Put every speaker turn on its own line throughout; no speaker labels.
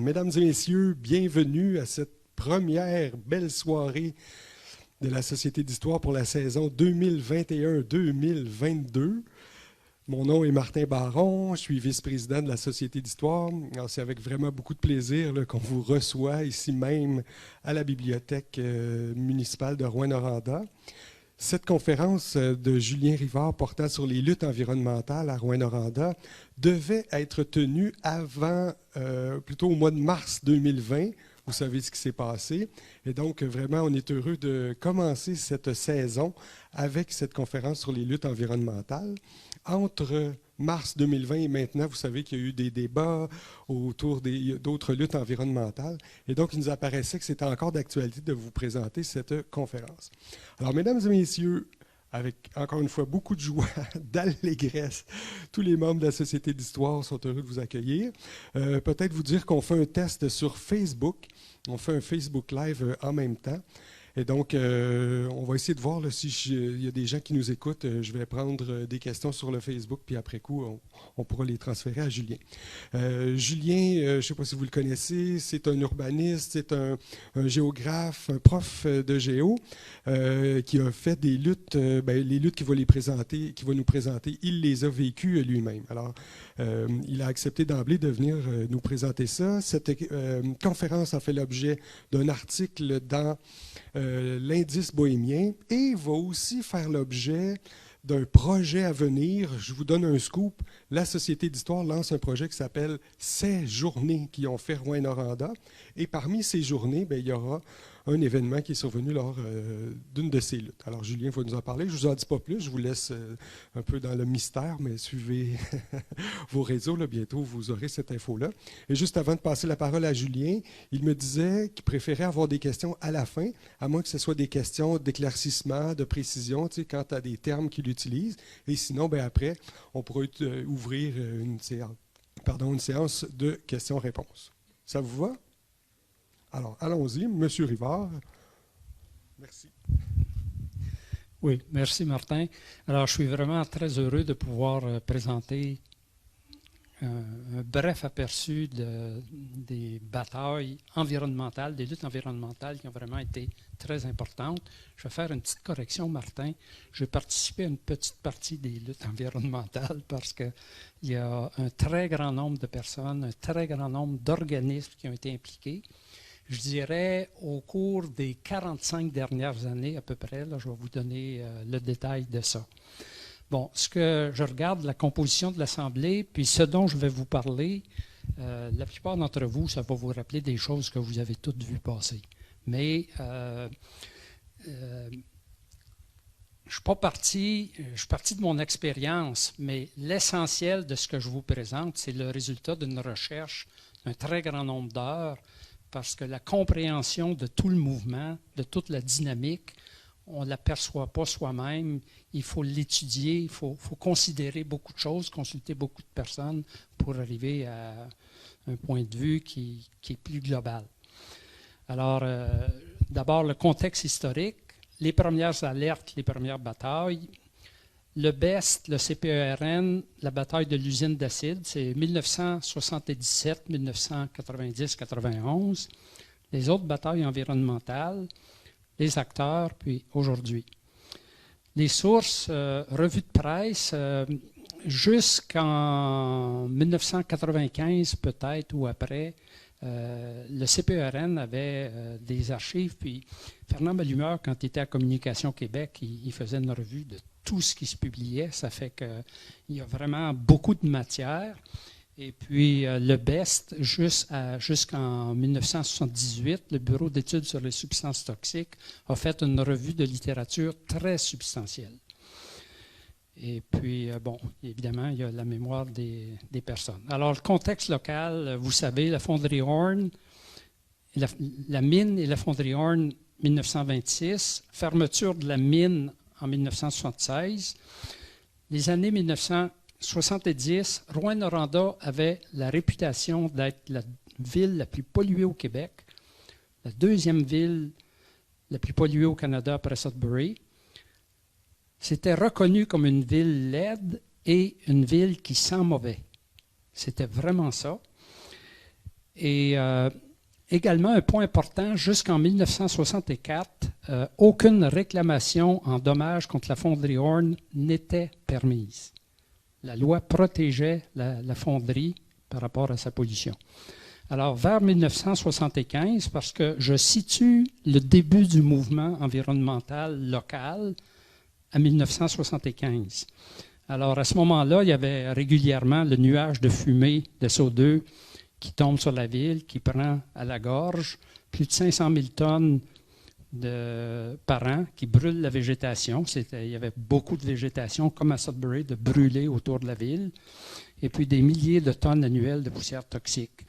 mesdames et messieurs, bienvenue à cette première belle soirée de la Société d'Histoire pour la saison 2021-2022. Mon nom est Martin Baron, je suis vice-président de la Société d'Histoire. C'est avec vraiment beaucoup de plaisir qu'on vous reçoit ici même à la bibliothèque municipale de Rouyn-Noranda. Cette conférence de Julien Rivard portant sur les luttes environnementales à Rouyn-Noranda devait être tenue avant, plutôt au mois de mars 2020. Vous savez ce qui s'est passé. Et donc, vraiment, on est heureux de commencer cette saison avec cette conférence sur les luttes environnementales. Entre mars 2020 et maintenant, vous savez qu'il y a eu des débats autour d'autres luttes environnementales. Et donc, il nous apparaissait que c'était encore d'actualité de vous présenter cette conférence. Alors, mesdames et messieurs, avec encore une fois beaucoup de joie, d'allégresse, tous les membres de la Société d'Histoire sont heureux de vous accueillir. Peut-être vous dire qu'on fait un test sur Facebook. On fait un Facebook Live en même temps. Et donc, on va essayer de voir là, si il y a des gens qui nous écoutent. Je vais prendre des questions sur le Facebook, puis après coup, on pourra les transférer à Julien. Julien, je ne sais pas si vous le connaissez, c'est un urbaniste, c'est un géographe, un prof de géo qui a fait des luttes, les luttes qu'il va nous présenter, il les a vécues lui-même. Alors, il a accepté d'emblée de venir nous présenter ça. Cette conférence a fait l'objet d'un article dans l'Indice bohémien et va aussi faire l'objet d'un projet à venir. Je vous donne un scoop. La Société d'Histoire lance un projet qui s'appelle « Ces journées qui ont fait Rouyn-Noranda ». Et parmi ces journées, il y aura un événement qui est survenu lors d'une de ces luttes. Alors, Julien va nous en parler. Je ne vous en dis pas plus. Je vous laisse un peu dans le mystère, mais suivez vos réseaux. Là, bientôt, vous aurez cette info-là. Et juste avant de passer la parole à Julien, il me disait qu'il préférait avoir des questions à la fin, à moins que ce soit des questions d'éclaircissement, de précision, quant à des termes qu'il utilise. Et sinon, après, on pourra ouvrir une séance de questions-réponses. Ça vous va? Alors, allons-y. Monsieur Rivard. Merci.
Oui, merci Martin. Alors, je suis vraiment très heureux de pouvoir présenter un bref aperçu des batailles environnementales, des luttes environnementales qui ont vraiment été très importantes. Je vais faire une petite correction, Martin. J'ai participé à une petite partie des luttes environnementales parce qu'il y a un très grand nombre de personnes, un très grand nombre d'organismes qui ont été impliqués. Je dirais, au cours des 45 dernières années à peu près, là, je vais vous donner le détail de ça. Bon, ce que je regarde, la composition de l'Assemblée, puis ce dont je vais vous parler, la plupart d'entre vous, ça va vous rappeler des choses que vous avez toutes vues passer. Mais je suis parti de mon expérience, mais l'essentiel de ce que je vous présente, c'est le résultat d'une recherche d'un très grand nombre d'heures, parce que la compréhension de tout le mouvement, de toute la dynamique, on ne l'aperçoit pas soi-même. Il faut l'étudier, il faut considérer beaucoup de choses, consulter beaucoup de personnes pour arriver à un point de vue qui est plus global. Alors, d'abord, le contexte historique, les premières alertes, les premières batailles. Le BEST, le CPERN, la bataille de l'usine d'acide, c'est 1977, 1990, 91. Les autres batailles environnementales, les acteurs, puis aujourd'hui. Les sources, revues de presse, jusqu'en 1995 peut-être ou après, le CPERN avait des archives, puis Fernand Malumeur, quand il était à Communication Québec, il faisait une revue de tout ce qui se publiait. Ça fait qu'il y a vraiment beaucoup de matière. Et puis le BEST, jusqu'en 1978, le Bureau d'études sur les substances toxiques a fait une revue de littérature très substantielle. Et puis, évidemment, il y a la mémoire des personnes. Alors, le contexte local, vous savez, la fonderie Horn, la mine et la fonderie Horn, 1926, fermeture de la mine en 1976. Les années 1970, Rouyn-Noranda avait la réputation d'être la ville la plus polluée au Québec, la deuxième ville la plus polluée au Canada après Sudbury. C'était reconnu comme une ville laide et une ville qui sent mauvais. C'était vraiment ça. Et également, un point important, jusqu'en 1964, aucune réclamation en dommages contre la fonderie Horn n'était permise. La loi protégeait la fonderie par rapport à sa pollution. Alors, vers 1975, parce que je situe le début du mouvement environnemental local à 1975. Alors, à ce moment-là, il y avait régulièrement le nuage de fumée de SO2 qui tombe sur la ville, qui prend à la gorge plus de 500 000 tonnes par an, qui brûlent la végétation. Il y avait beaucoup de végétation, comme à Sudbury, de brûler autour de la ville, et puis des milliers de tonnes annuelles de poussière toxique.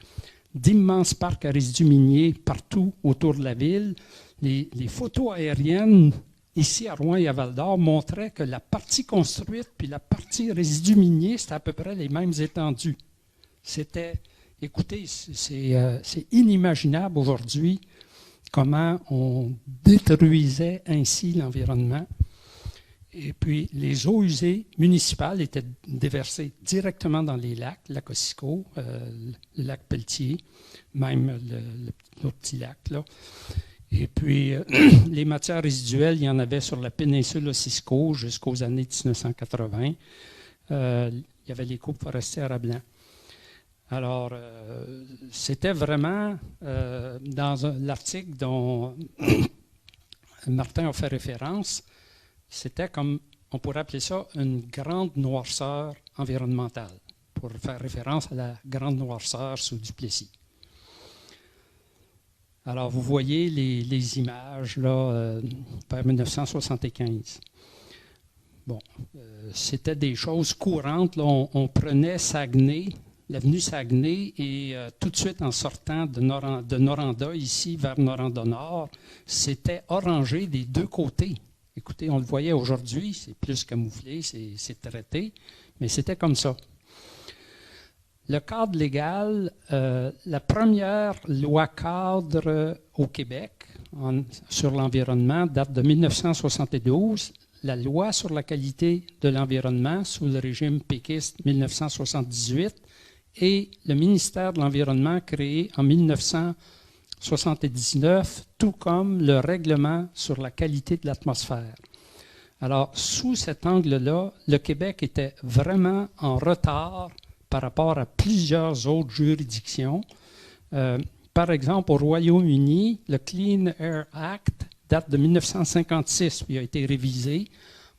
D'immenses parcs à résidus miniers partout autour de la ville. Les photos aériennes ici à Rouen et à Val-d'Or montraient que la partie construite puis la partie résidus miniers, c'était à peu près les mêmes étendues. Écoutez, c'est inimaginable aujourd'hui comment on détruisait ainsi l'environnement. Et puis, les eaux usées municipales étaient déversées directement dans les lacs, le lac Ossisco, le lac Pelletier, même l'autre petit lac, là. Et puis, les matières résiduelles, il y en avait sur la péninsule Ossisco jusqu'aux années 1980. Il y avait les coupes forestières à blanc. Alors, c'était vraiment, dans l'article dont Martin a fait référence, c'était comme, on pourrait appeler ça, une grande noirceur environnementale, pour faire référence à la grande noirceur sous Duplessis. Alors, vous voyez les images, là, vers 1975. Bon, c'était des choses courantes. Là, on prenait Saguenay, l'avenue Saguenay, et tout de suite en sortant de Noranda, ici, vers Noranda-Nord, c'était orangé des deux côtés. Écoutez, on le voyait aujourd'hui, c'est plus camouflé, c'est traité, mais c'était comme ça. Le cadre légal, la première loi cadre au Québec sur l'environnement date de 1972. La loi sur la qualité de l'environnement sous le régime péquiste 1978 et le ministère de l'Environnement créé en 1979, tout comme le règlement sur la qualité de l'atmosphère. Alors, sous cet angle-là, le Québec était vraiment en retard par rapport à plusieurs autres juridictions. Par exemple, au Royaume-Uni, le Clean Air Act date de 1956, puis a été révisé.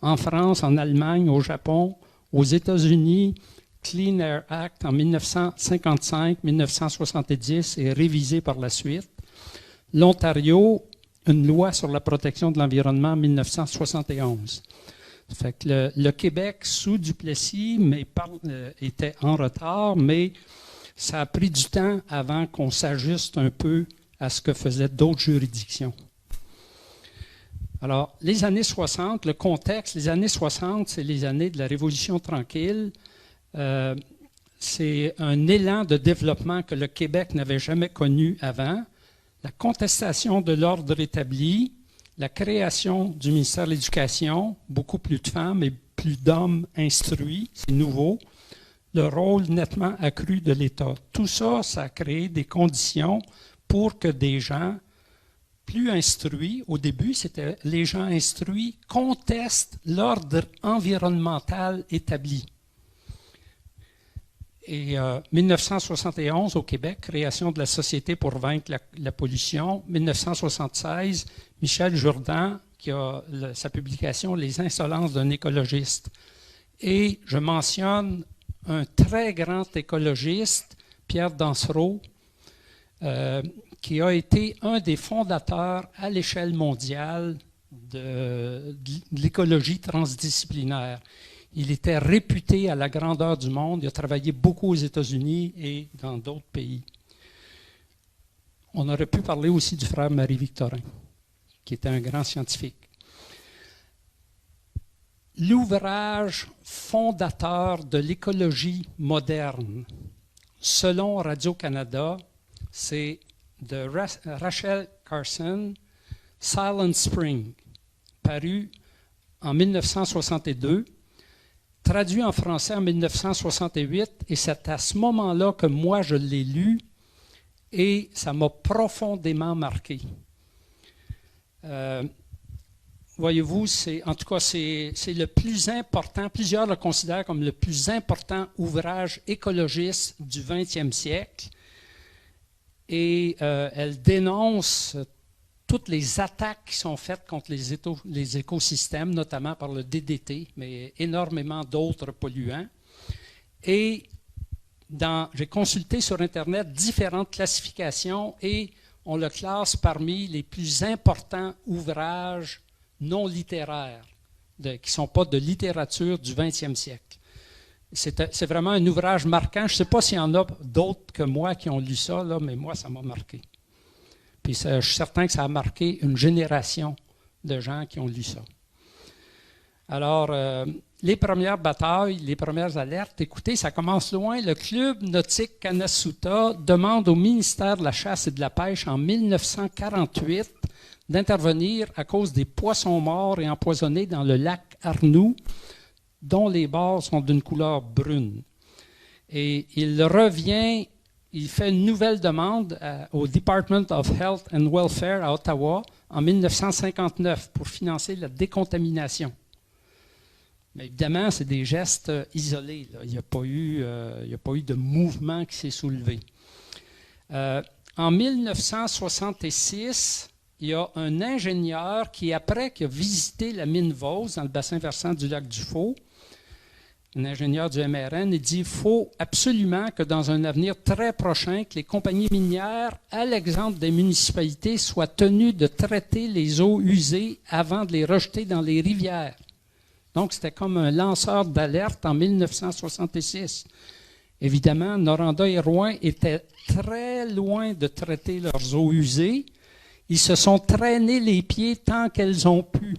En France, en Allemagne, au Japon, aux États-Unis, Clean Air Act en 1955-1970 et révisé par la suite. L'Ontario, une loi sur la protection de l'environnement en 1971. Fait que le Québec, sous Duplessis, était en retard, mais ça a pris du temps avant qu'on s'ajuste un peu à ce que faisaient d'autres juridictions. Alors, les années 60, le contexte, les années 60, c'est les années de la Révolution tranquille. C'est un élan de développement que le Québec n'avait jamais connu avant. La contestation de l'ordre établi, la création du ministère de l'Éducation, beaucoup plus de femmes et plus d'hommes instruits, c'est nouveau. Le rôle nettement accru de l'État. Tout ça, ça a créé des conditions pour que des gens plus instruits, au début, c'était les gens instruits, contestent l'ordre environnemental établi. Et 1971, au Québec, création de la Société pour vaincre la pollution. 1976, Michel Jourdan, qui a sa publication « Les insolences d'un écologiste ». Et je mentionne un très grand écologiste, Pierre Dansereau, qui a été un des fondateurs à l'échelle mondiale de l'écologie transdisciplinaire. Il était réputé à la grandeur du monde. Il a travaillé beaucoup aux États-Unis et dans d'autres pays. On aurait pu parler aussi du frère Marie-Victorin, qui était un grand scientifique. L'ouvrage fondateur de l'écologie moderne, selon Radio-Canada, c'est de Rachel Carson, Silent Spring, paru en 1962, traduit en français en 1968, et c'est à ce moment-là que moi je l'ai lu, et ça m'a profondément marqué. Voyez-vous, en tout cas, c'est le plus important, plusieurs le considèrent comme le plus important ouvrage écologiste du 20e siècle. Et elle dénonce toutes les attaques qui sont faites contre les écosystèmes, notamment par le DDT, mais énormément d'autres polluants. Et j'ai consulté sur Internet différentes classifications et on le classe parmi les plus importants ouvrages non littéraires, qui ne sont pas de littérature du 20e siècle. C'est vraiment un ouvrage marquant. Je ne sais pas s'il y en a d'autres que moi qui ont lu ça, là, mais moi, ça m'a marqué. Puis je suis certain que ça a marqué une génération de gens qui ont lu ça. Alors, les premières batailles, les premières alertes, écoutez, ça commence loin. Le club nautique Kanasuta demande au ministère de la Chasse et de la Pêche en 1948 d'intervenir à cause des poissons morts et empoisonnés dans le lac Arnoux, dont les bords sont d'une couleur brune. Et il revient, il fait une nouvelle demande au Department of Health and Welfare à Ottawa en 1959 pour financer la décontamination. Mais évidemment, c'est des gestes isolés, là. Il n'y a pas eu de mouvement qui s'est soulevé. En 1966, il y a un ingénieur qui, après qu'il a visité la mine Vos dans le bassin versant du lac Dufault, un ingénieur du MRN, il dit qu'il faut absolument que dans un avenir très prochain, que les compagnies minières, à l'exemple des municipalités, soient tenues de traiter les eaux usées avant de les rejeter dans les rivières. Donc, c'était comme un lanceur d'alerte en 1966. Évidemment, Noranda et Rouen étaient très loin de traiter leurs eaux usées. Ils se sont traînés les pieds tant qu'elles ont pu.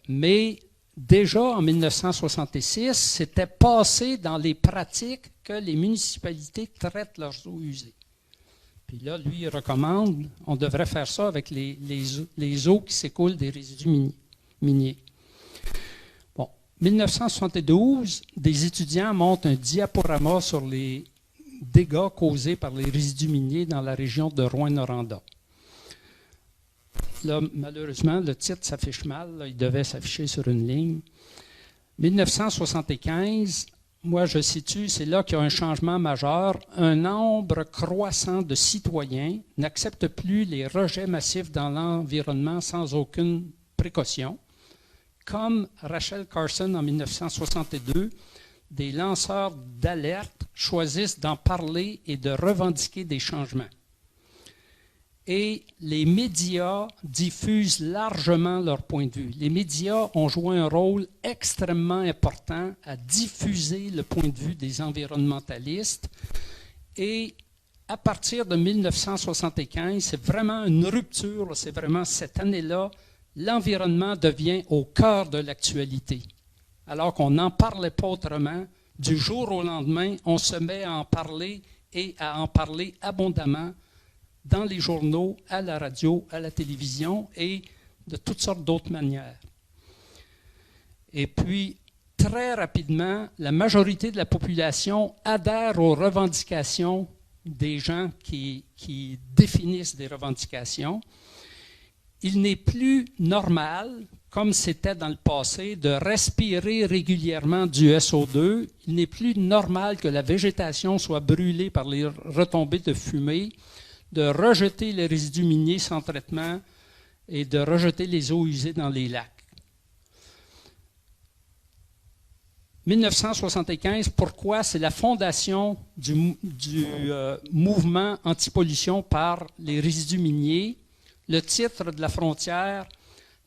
Mais déjà en 1966, c'était passé dans les pratiques que les municipalités traitent leurs eaux usées. Puis là, lui, il recommande, on devrait faire ça avec les eaux qui s'écoulent des résidus miniers. Bon, 1972, des étudiants montent un diaporama sur les dégâts causés par les résidus miniers dans la région de Rouyn-Noranda. Là, malheureusement, le titre s'affiche mal. Là, il devait s'afficher sur une ligne. 1975, moi je situe, c'est là qu'il y a un changement majeur. Un nombre croissant de citoyens n'acceptent plus les rejets massifs dans l'environnement sans aucune précaution. Comme Rachel Carson en 1962, des lanceurs d'alerte choisissent d'en parler et de revendiquer des changements. Et les médias diffusent largement leur point de vue. Les médias ont joué un rôle extrêmement important à diffuser le point de vue des environnementalistes. Et à partir de 1975, c'est vraiment une rupture, c'est vraiment cette année-là, l'environnement devient au cœur de l'actualité. Alors qu'on n'en parlait pas autrement, du jour au lendemain, on se met à en parler et à en parler abondamment dans les journaux, à la radio, à la télévision et de toutes sortes d'autres manières. Et puis, très rapidement, la majorité de la population adhère aux revendications des gens qui définissent des revendications. Il n'est plus normal, comme c'était dans le passé, de respirer régulièrement du SO2. Il n'est plus normal que la végétation soit brûlée par les retombées de fumée, de rejeter les résidus miniers sans traitement et de rejeter les eaux usées dans les lacs. 1975, pourquoi? C'est la fondation du mouvement anti-pollution par les résidus miniers. Le titre de la frontière,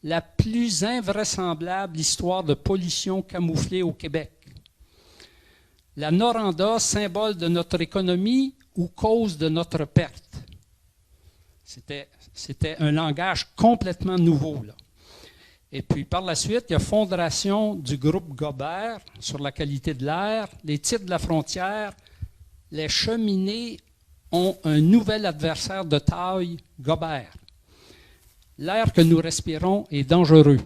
la plus invraisemblable histoire de pollution camouflée au Québec. La Noranda, symbole de notre économie ou cause de notre perte. C'était un langage complètement nouveau, là. Et puis, par la suite, il y a fondation du groupe Gobert sur la qualité de l'air, les titres de la frontière, les cheminées ont un nouvel adversaire de taille, Gobert. L'air que nous respirons est dangereux.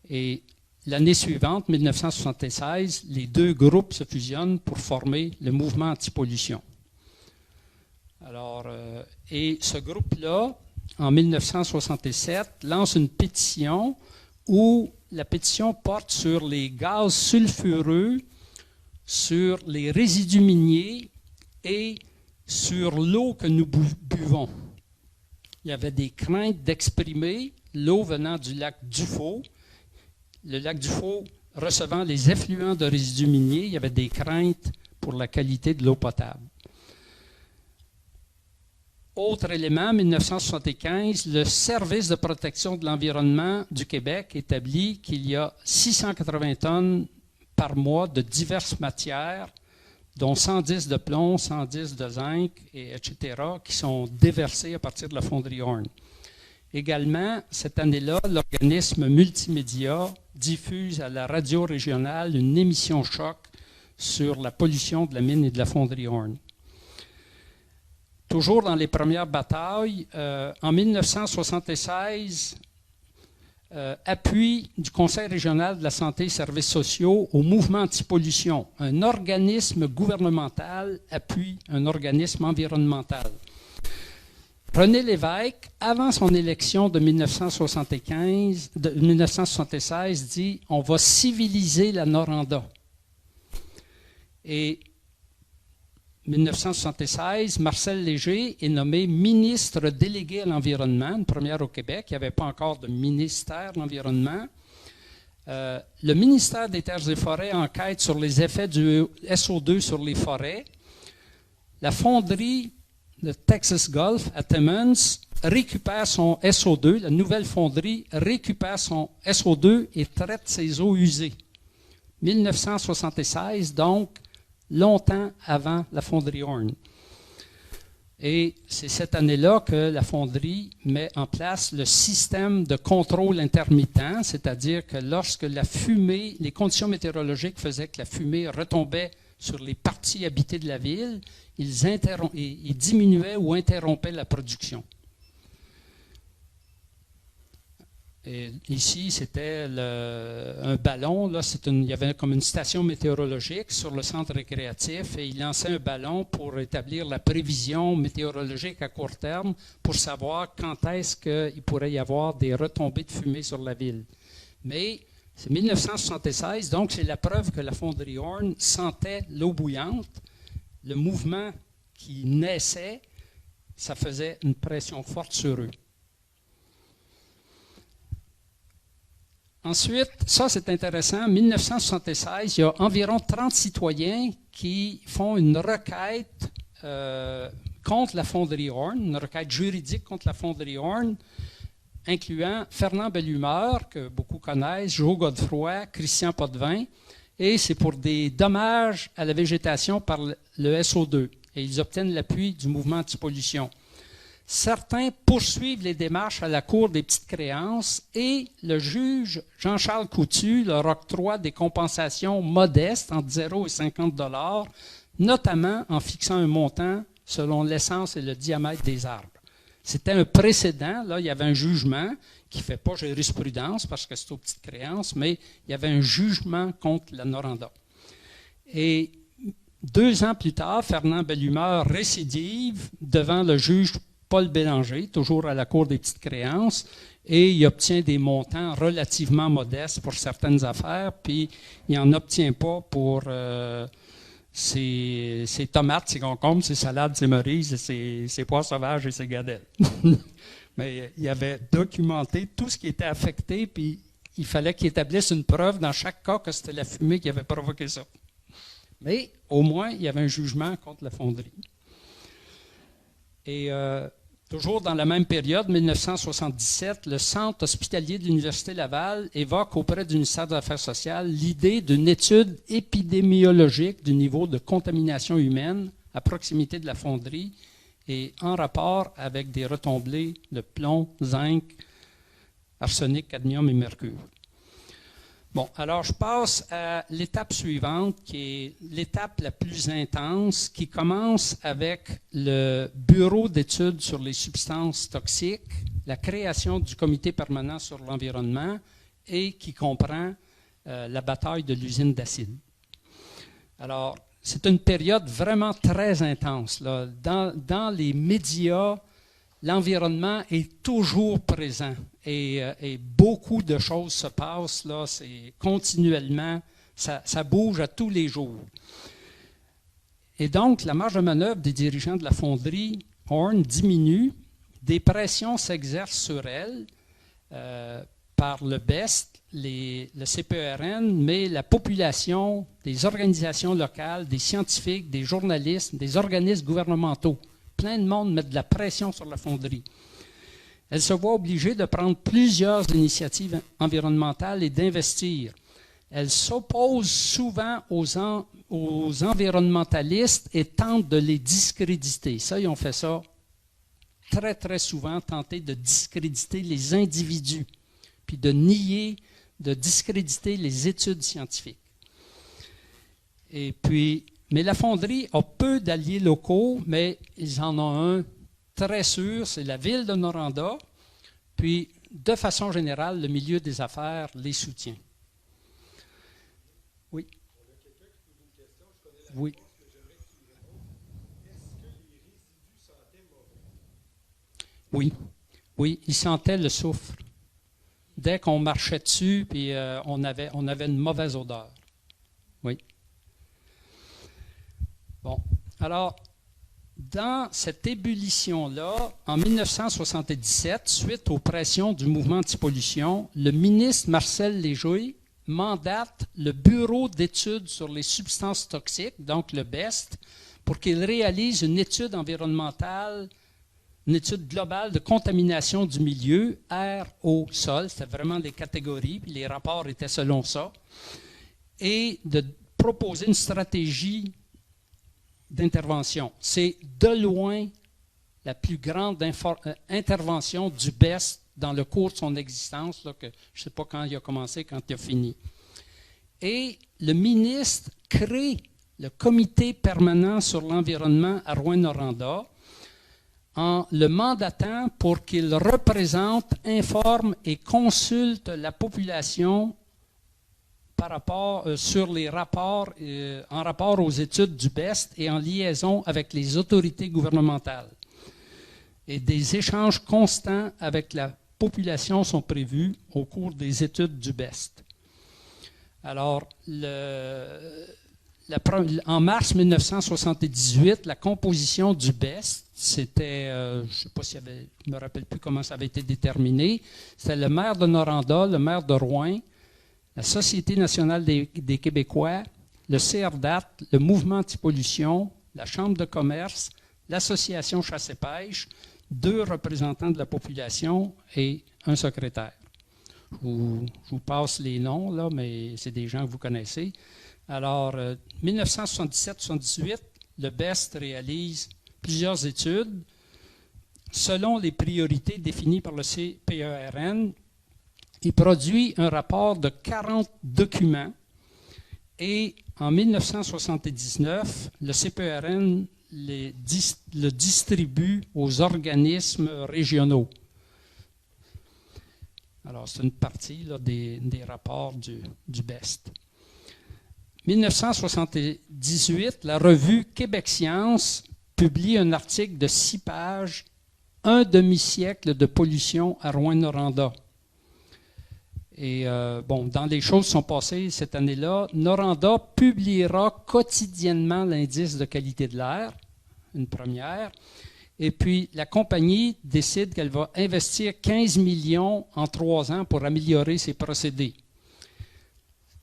Et l'année suivante, 1976, les deux groupes se fusionnent pour former le mouvement anti-pollution. Alors, et ce groupe-là, en 1967, lance une pétition où la pétition porte sur les gaz sulfureux, sur les résidus miniers et sur l'eau que nous buvons. Il y avait des craintes d'exprimer l'eau venant du lac Dufault. Le lac Dufault recevant les effluents de résidus miniers, il y avait des craintes pour la qualité de l'eau potable. Autre élément, 1975, le Service de protection de l'environnement du Québec établit qu'il y a 680 tonnes par mois de diverses matières, dont 110 de plomb, 110 de zinc, etc., qui sont déversées à partir de la fonderie Horn. Également, cette année-là, l'organisme Multimédia diffuse à la radio régionale une émission choc sur la pollution de la mine et de la fonderie Horn. Toujours dans les premières batailles, en 1976, appui du Conseil régional de la santé et services sociaux au mouvement anti-pollution. Un organisme gouvernemental appuie un organisme environnemental. René Lévesque, avant son élection de 1976, dit « On va civiliser la Noranda ». Et 1976, Marcel Léger est nommé ministre délégué à l'environnement, une première au Québec. Il n'y avait pas encore de ministère de l'environnement. Le ministère des Terres et Forêts enquête sur les effets du SO2 sur les forêts. La fonderie de Texas Gulf à Timmins récupère son SO2. La nouvelle fonderie récupère son SO2 et traite ses eaux usées. 1976, donc, longtemps avant la fonderie Horn. Et c'est cette année-là que la fonderie met en place le système de contrôle intermittent, c'est-à-dire que lorsque la fumée, les conditions météorologiques faisaient que la fumée retombait sur les parties habitées de la ville, ils diminuaient ou interrompaient la production. Et ici, c'était un ballon. Là, il y avait comme une station météorologique sur le centre récréatif et il lançait un ballon pour établir la prévision météorologique à court terme pour savoir quand est-ce qu'il pourrait y avoir des retombées de fumée sur la ville. Mais c'est 1976, donc c'est la preuve que la fonderie Horn sentait l'eau bouillante. Le mouvement qui naissait, ça faisait une pression forte sur eux. Ensuite, ça c'est intéressant, en 1976, il y a environ 30 citoyens qui font une requête contre la fonderie Horn, une requête juridique contre la fonderie Horn, incluant Fernand Bellumeur, que beaucoup connaissent, Joe Godefroy, Christian Potvin, et c'est pour des dommages à la végétation par le SO2. Et ils obtiennent l'appui du mouvement anti-pollution. Certains poursuivent les démarches à la Cour des petites créances et le juge Jean-Charles Coutu leur octroie des compensations modestes entre 0 et 50 $, notamment en fixant un montant selon l'essence et le diamètre des arbres. C'était un précédent, là il y avait un jugement qui ne fait pas jurisprudence parce que c'est aux petites créances, mais il y avait un jugement contre la Noranda. Et 2 ans plus tard, Fernand Bellumeur récidive devant le juge Paul Bélanger, toujours à la Cour des petites créances, et il obtient des montants relativement modestes pour certaines affaires, puis il n'en obtient pas pour ses tomates, ses concombres, ses salades, ses merises, ses pois sauvages et ses gadelles. Mais il avait documenté tout ce qui était affecté, puis il fallait qu'il établisse une preuve dans chaque cas que c'était la fumée qui avait provoqué ça. Mais au moins, il y avait un jugement contre la fonderie. Et toujours dans la même période, 1977, le Centre hospitalier de l'Université Laval évoque auprès du ministère des Affaires sociales l'idée d'une étude épidémiologique du niveau de contamination humaine à proximité de la fonderie et en rapport avec des retombées de plomb, zinc, arsenic, cadmium et mercure. Bon, alors je passe à l'étape suivante, qui est l'étape la plus intense, qui commence avec le Bureau d'études sur les substances toxiques, la création du Comité permanent sur l'environnement et qui comprend la bataille de l'usine d'acide. Alors, c'est une période vraiment très intense, là. Dans les médias, l'environnement est toujours présent et beaucoup de choses se passent, là, c'est continuellement, ça bouge à tous les jours. Et donc, la marge de manœuvre des dirigeants de la fonderie Horn diminue, des pressions s'exercent sur elle par le BEST, le CPERN, mais la population, des organisations locales, des scientifiques, des journalistes, des organismes gouvernementaux. Plein de monde met de la pression sur la fonderie. Elle se voit obligée de prendre plusieurs initiatives environnementales et d'investir. Elle s'oppose souvent aux environnementalistes et tente de les discréditer. Ça, ils ont fait ça très, très souvent, tenter de discréditer les individus, puis de nier, de discréditer les études scientifiques. Et puis, mais la fonderie a peu d'alliés locaux, mais ils en ont un très sûr, c'est la ville de Noranda. Puis, de façon générale, le milieu des affaires les soutient. Oui.
On a quelqu'un qui pose une question, je connais la
Oui.
réponse, mais j'aimerais que tu y répondes. Est-ce que les résidus sentaient mauvais?
Oui. Oui, ils sentaient le soufre. Dès qu'on marchait dessus, puis on avait une mauvaise odeur. Oui. Bon, alors, dans cette ébullition-là, en 1977, suite aux pressions du mouvement anti-pollution, le ministre Marcel Léger mandate le Bureau d'études sur les substances toxiques, donc le BEST, pour qu'il réalise une étude environnementale, une étude globale de contamination du milieu, air, eau, sol. C'était vraiment des catégories, puis les rapports étaient selon ça, et de proposer une stratégie d'intervention. C'est de loin la plus grande intervention du BEST dans le cours de son existence, là, que je ne sais pas quand il a commencé, quand il a fini. Et le ministre crée le comité permanent sur l'environnement à Rouyn-Noranda en le mandatant pour qu'il représente, informe et consulte la population par rapport, sur les rapports, en rapport aux études du BEST et en liaison avec les autorités gouvernementales. Et des échanges constants avec la population sont prévus au cours des études du BEST. Alors, en mars 1978, la composition du BEST, c'était, je ne sais pas si je ne me rappelle plus comment ça avait été déterminé, c'était le maire de Noranda, le maire de Rouyn, la Société nationale des Québécois, le CRDAT, le Mouvement anti-pollution, la Chambre de commerce, l'Association Chasse et Pêche, 2 représentants de la population et un secrétaire. Je vous passe les noms, là, mais c'est des gens que vous connaissez. Alors, 1977-78, le BEST réalise plusieurs études selon les priorités définies par le CPERN. Il produit un rapport de 40 documents et en 1979, le CPERN le distribue aux organismes régionaux. Alors, c'est une partie là, des rapports du BEST. 1978, la revue Québec Science publie un article de 6 pages, un demi-siècle de pollution à Rouyn-Noranda. Et dans les choses qui sont passées cette année-là, Noranda publiera quotidiennement l'indice de qualité de l'air, une première, et puis la compagnie décide qu'elle va investir 15 millions en 3 ans pour améliorer ses procédés.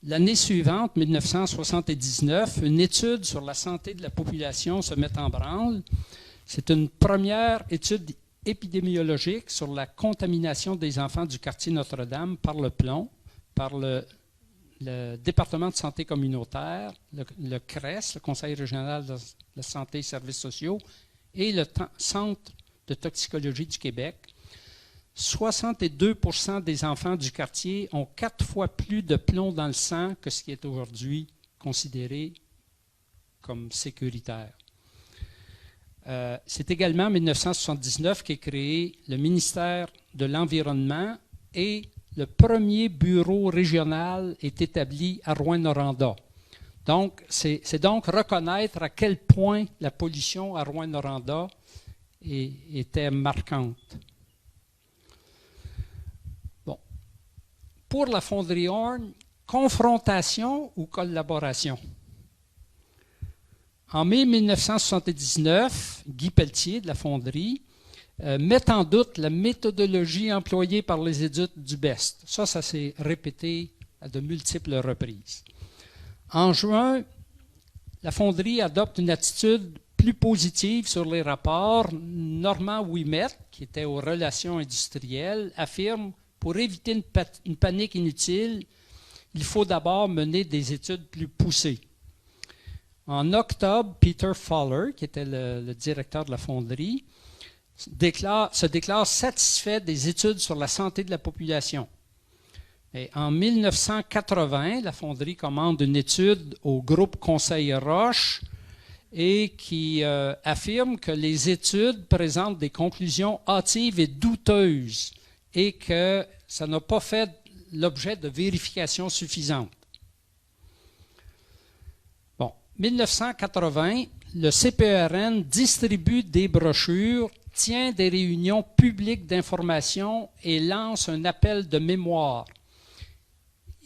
L'année suivante, 1979, une étude sur la santé de la population se met en branle. C'est une première étude épidémiologique sur la contamination des enfants du quartier Notre-Dame par le plomb, par le département de santé communautaire, le CRES, le Conseil régional de la santé et services sociaux, et le Centre de toxicologie du Québec. 62% des enfants du quartier ont 4 fois plus de plomb dans le sang que ce qui est aujourd'hui considéré comme sécuritaire. C'est également en 1979 qu'est créé le ministère de l'Environnement et le premier bureau régional est établi à Rouyn-Noranda. Donc, c'est donc reconnaître à quel point la pollution à Rouyn-Noranda était marquante. Bon. Pour la fonderie Horn, confrontation ou collaboration? En mai 1979, Guy Pelletier de la fonderie met en doute la méthodologie employée par les édutes du BEST. Ça s'est répété à de multiples reprises. En juin, la fonderie adopte une attitude plus positive sur les rapports. Normand Ouimet, qui était aux relations industrielles, affirme « Pour éviter une panique inutile, il faut d'abord mener des études plus poussées ». En octobre, Peter Fowler, qui était le directeur de la fonderie, se déclare satisfait des études sur la santé de la population. Et en 1980, la fonderie commande une étude au groupe Conseil Roche et qui affirme que les études présentent des conclusions hâtives et douteuses et que ça n'a pas fait l'objet de vérifications suffisantes. Bon, 1980, le CPERN distribue des brochures, tient des réunions publiques d'information et lance un appel de mémoire.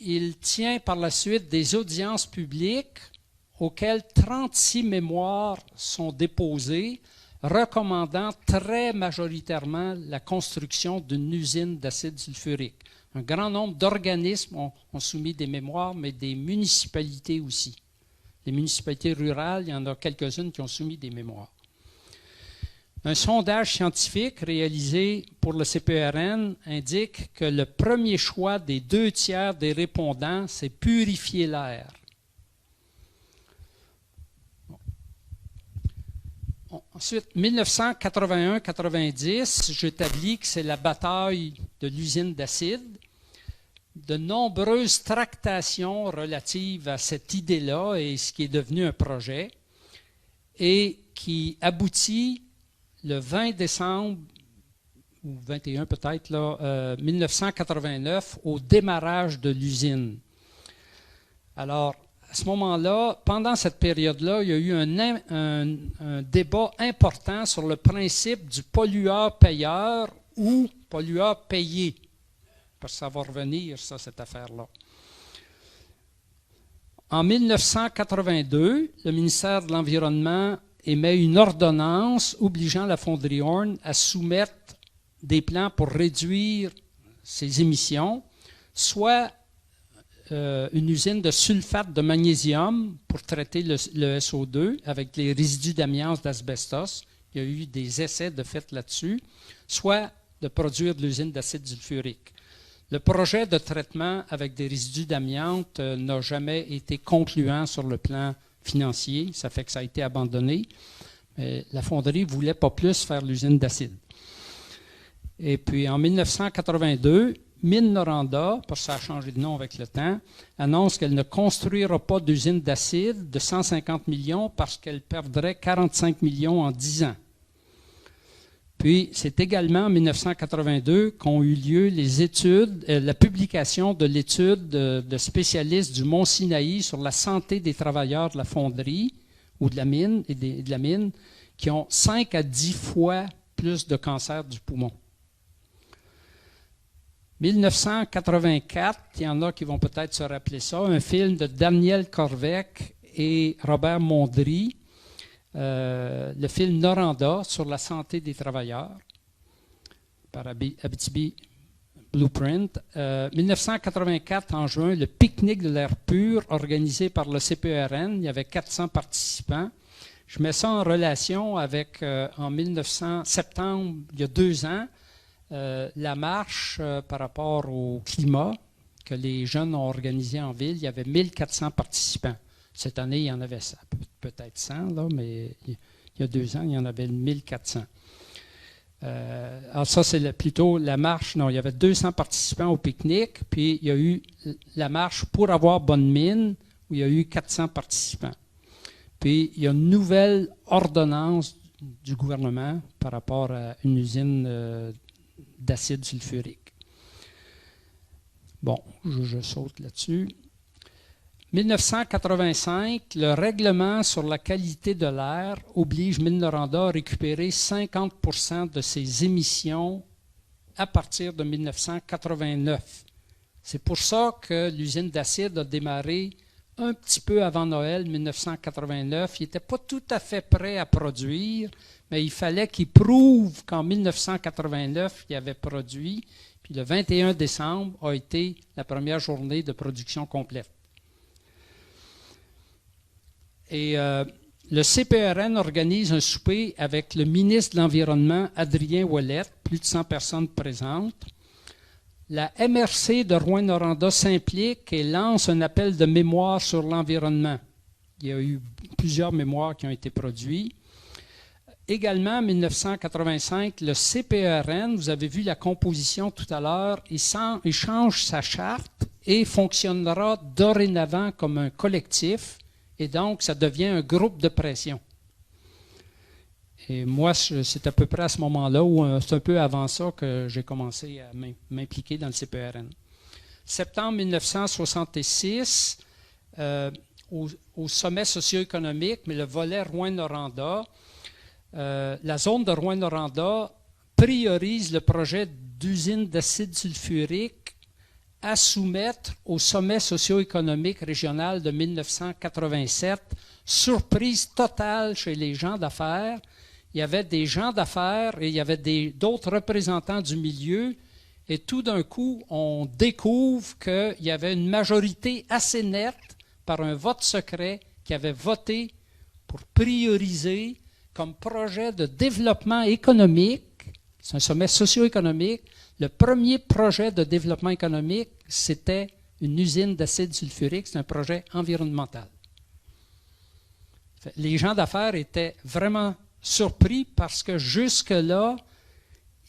Il tient par la suite des audiences publiques auxquelles 36 mémoires sont déposées, recommandant très majoritairement la construction d'une usine d'acide sulfurique. Un grand nombre d'organismes ont soumis des mémoires, mais des municipalités aussi. Les municipalités rurales, il y en a quelques-unes qui ont soumis des mémoires. Un sondage scientifique réalisé pour le CPERN indique que le premier choix des 2/3 des répondants, c'est purifier l'air. Ensuite, 1981-90, j'établis que c'est la bataille de l'usine d'acide. De nombreuses tractations relatives à cette idée-là et ce qui est devenu un projet et qui aboutit le 20 décembre, ou 21 peut-être, 1989, au démarrage de l'usine. Alors, à ce moment-là, pendant cette période-là, il y a eu un débat important sur le principe du pollueur-payeur ou pollueur-payé. Parce que ça va revenir, ça, cette affaire-là. En 1982, le ministère de l'Environnement émet une ordonnance obligeant la fonderie Horn à soumettre des plans pour réduire ses émissions, soit une usine de sulfate de magnésium pour traiter le SO2 avec les résidus d'amiante d'asbestos. Il y a eu des essais de fait là-dessus, soit de produire de l'usine d'acide sulfurique. Le projet de traitement avec des résidus d'amiante n'a jamais été concluant sur le plan financier, ça fait que ça a été abandonné. Mais la fonderie ne voulait pas plus faire l'usine d'acide. Et puis en 1982, Mines Noranda, parce que ça a changé de nom avec le temps, annonce qu'elle ne construira pas d'usine d'acide de 150 millions parce qu'elle perdrait 45 millions en 10 ans. Puis, c'est également en 1982 qu'ont eu lieu les études, la publication de l'étude de spécialistes du Mont-Sinaï sur la santé des travailleurs de la fonderie ou de la mine, qui ont 5 à 10 fois plus de cancer du poumon. 1984, il y en a qui vont peut-être se rappeler ça, un film de Daniel Corvec et Robert Mondry, le film Noranda sur la santé des travailleurs par Abitibi Blueprint. 1984, en juin, le pique-nique de l'air pur organisé par le CPERN. Il y avait 400 participants. Je mets ça en relation avec, en 1900, septembre, il y a 2 ans, la marche par rapport au climat que les jeunes ont organisée en ville. Il y avait 1400 participants. Cette année, il y en avait peut-être 100, là, mais il y a 2 ans, il y en avait 1400. Alors ça, c'est plutôt la marche. Non, il y avait 200 participants au pique-nique, puis il y a eu la marche pour avoir bonne mine, où il y a eu 400 participants. Puis il y a une nouvelle ordonnance du gouvernement par rapport à une usine d'acide sulfurique. Bon, je saute là-dessus. 1985, le règlement sur la qualité de l'air oblige Mines Noranda à récupérer 50% de ses émissions à partir de 1989. C'est pour ça que l'usine d'acide a démarré un petit peu avant Noël 1989. Il n'était pas tout à fait prêt à produire, mais il fallait qu'il prouve qu'en 1989, il avait produit. Puis le 21 décembre a été la première journée de production complète. Et le CPRN organise un souper avec le ministre de l'Environnement, Adrien Ouellette, plus de 100 personnes présentes. La MRC de Rouyn-Noranda s'implique et lance un appel de mémoire sur l'environnement. Il y a eu plusieurs mémoires qui ont été produits. Également, en 1985, le CPRN, vous avez vu la composition tout à l'heure, il change sa charte et fonctionnera dorénavant comme un collectif. Et donc, ça devient un groupe de pression. Et moi, c'est à peu près à ce moment-là, ou c'est un peu avant ça, que j'ai commencé à m'impliquer dans le CPRN. Septembre 1966, au sommet socio-économique, mais le volet Rouyn-Noranda, la zone de Rouyn-Noranda priorise le projet d'usine d'acide sulfurique à soumettre au sommet socio-économique régional de 1987. Surprise totale chez les gens d'affaires. Il y avait des gens d'affaires et il y avait d'autres représentants du milieu. Et tout d'un coup, on découvre qu'il y avait une majorité assez nette par un vote secret qui avait voté pour prioriser comme projet de développement économique, c'est un sommet socio-économique, le premier projet de développement économique, c'était une usine d'acide sulfurique, c'est un projet environnemental. Les gens d'affaires étaient vraiment surpris parce que jusque-là,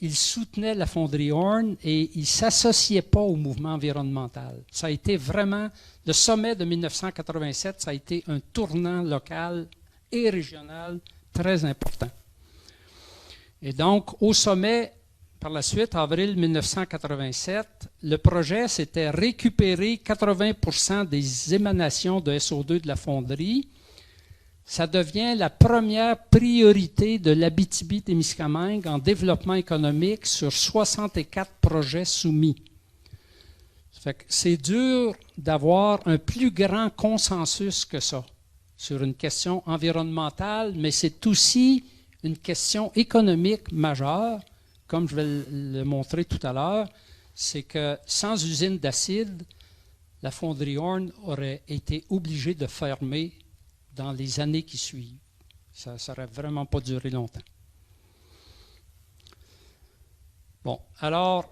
ils soutenaient la fonderie Horn et ils ne s'associaient pas au mouvement environnemental. Ça a été vraiment, le sommet de 1987, ça a été un tournant local et régional très important. Et donc, au sommet, par la suite, avril 1987, le projet, c'était récupérer 80% des émanations de SO2 de la fonderie. Ça devient la première priorité de l'Abitibi-Témiscamingue en développement économique sur 64 projets soumis. C'est dur d'avoir un plus grand consensus que ça sur une question environnementale, mais c'est aussi une question économique majeure, comme je vais le montrer tout à l'heure, c'est que sans usine d'acide, la fonderie Horn aurait été obligée de fermer dans les années qui suivent. Ça n'aurait vraiment pas duré longtemps. Bon, alors,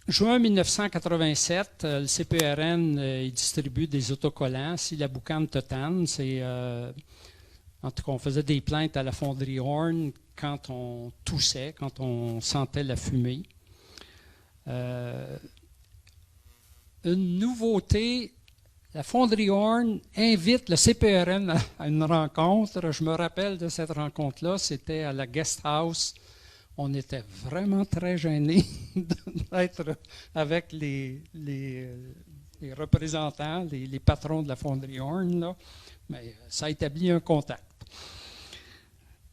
juin 1987, le CPRN il distribue des autocollants. Si la boucane te tanne, c'est... en tout cas, on faisait des plaintes à la fonderie Horn quand on toussait, quand on sentait la fumée. Une nouveauté, la fonderie Horn invite le CPRN à une rencontre. Je me rappelle de cette rencontre-là, c'était à la Guest House. On était vraiment très gênés d'être avec les représentants, les patrons de la fonderie Horn, là. Mais ça a établi un contact.